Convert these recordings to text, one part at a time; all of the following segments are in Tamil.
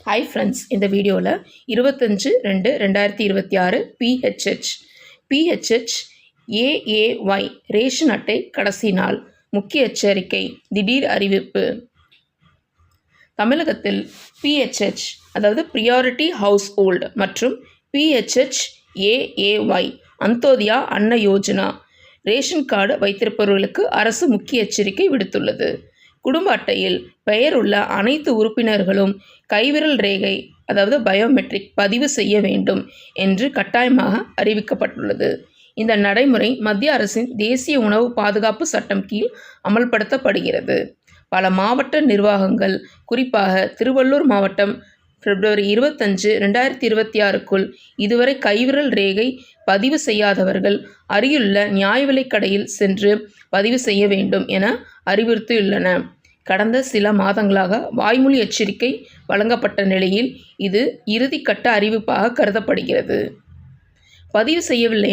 ஹாய் ஃப்ரெண்ட்ஸ், இந்த வீடியோவில் 25/2/2026 PHH AAY ரேஷன் அட்டை கடைசி நாள். முக்கிய எச்சரிக்கை, திடீர் அறிவிப்பு. தமிழகத்தில் PHH அதாவது ப்ரியாரிட்டி ஹவுஸ் ஹோல்டு மற்றும் PHH AAY அந்தோதியா அன்ன யோஜனா ரேஷன் கார்டு வைத்திருப்பவர்களுக்கு அரசு முக்கிய எச்சரிக்கை விடுத்துள்ளது. குடும்ப அட்டையில் பெயர் உள்ள அனைத்து உறுப்பினர்களும் கைவிரல் ரேகை அதாவது பயோமெட்ரிக் பதிவு செய்ய வேண்டும் என்று கட்டாயமாக அறிவிக்கப்பட்டுள்ளது. இந்த நடைமுறை மத்திய அரசின் தேசிய உணவு பாதுகாப்பு சட்டம் கீழ் அமல்படுத்தப்படுகிறது. பல மாவட்ட நிர்வாகங்கள், குறிப்பாக திருவள்ளூர் மாவட்டம் February 25, 2026க்குள் இதுவரை கைவிரல் ரேகை பதிவு செய்யாதவர்கள் அருகிலுள்ள நியாய விலைக் கடையில் சென்று பதிவு செய்ய வேண்டும் என அறிவுறுத்தியுள்ளன. கடந்த சில மாதங்களாக வாய்மொழி எச்சரிக்கை வழங்கப்பட்ட நிலையில் இது இறுதிக்கட்ட அறிவிப்பாக கருதப்படுகிறது. பதிவு செய்யவில்லை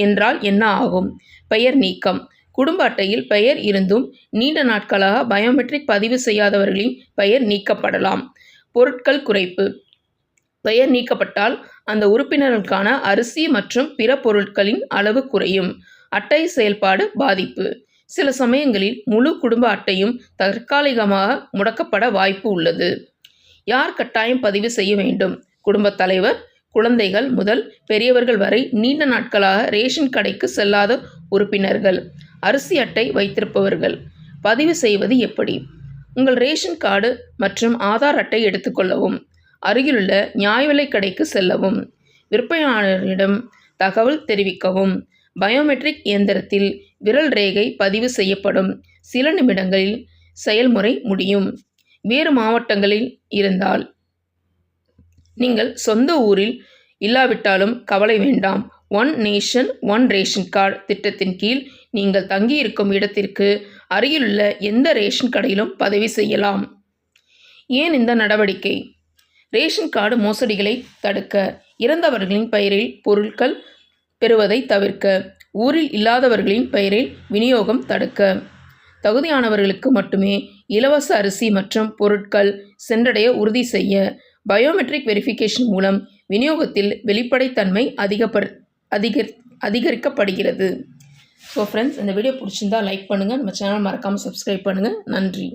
என்றால் என்ன ஆகும்? பெயர் நீக்கம். குடும்ப அட்டையில் பெயர் இருந்தும் நீண்ட நாட்களாக பயோமெட்ரிக் பதிவு செய்யாதவர்களின் பெயர் நீக்கப்படலாம். பொருட்கள் குறைப்பு. பெயர் நீக்கப்பட்டால் அந்த உறுப்பினர்களுக்கான அரிசி மற்றும் பிற பொருட்களின் அளவு குறையும். அட்டை செயல்பாடு பாதிப்பு. சில சமயங்களில் முழு குடும்ப அட்டையும் தற்காலிகமாக முடக்கப்பட வாய்ப்பு உள்ளது. யார் கட்டாயம் பதிவு செய்ய வேண்டும்? குடும்பத் தலைவர், குழந்தைகள் முதல் பெரியவர்கள் வரை நீண்ட நாட்களாக ரேஷன் கடைக்கு செல்லாத உறுப்பினர்கள், அரிசி அட்டை வைத்திருப்பவர்கள். பதிவு செய்வது எப்படி? உங்கள் ரேஷன் கார்டு மற்றும் ஆதார் அட்டை எடுத்துக்கொள்ளவும். அருகிலுள்ள நியாய விலைக் கடைக்கு செல்லவும். விற்பனையாளரிடம் தகவல் தெரிவிக்கவும். பயோமெட்ரிக் இயந்திரத்தில் விரல் ரேகை பதிவு செய்யப்படும். சில நிமிடங்களில் செயல்முறை முடியும். வேறு மாவட்டங்களில் இருந்தால் நீங்கள் சொந்த ஊரில் இல்லாவிட்டாலும் கவலை வேண்டாம். One nation one ration card திட்டத்தின் கீழ் நீங்கள் தங்கியிருக்கும் இடத்திற்கு அருகிலுள்ள எந்த ரேஷன் கடையிலும் பதிவு செய்யலாம். ஏன் இந்த நடவடிக்கை? ரேஷன் கார்டு மோசடிகளை தடுக்க, இறந்தவர்களின் பெயரில் பொருட்கள் பெறுவதை தவிர்க்க, ஊரில் இல்லாதவர்களின் பெயரில் விநியோகம் தடுக்க, தகுதியானவர்களுக்கு மட்டுமே இலவச அரிசி மற்றும் பொருட்கள் சென்றடைய உறுதி செய்ய, பயோமெட்ரிக் வெரிஃபிகேஷன் மூலம் விநியோகத்தில் வெளிப்படைத்தன்மை அதிகரிக்கப்படுகிறது. ஸோ ஃப்ரெண்ட்ஸ், இந்த வீடியோ பிடிச்சிருந்தால் லைக் பண்ணுங்கள். நம்ம சேனல் மறக்காமல் சப்ஸ்கிரைப் பண்ணுங்கள். நன்றி.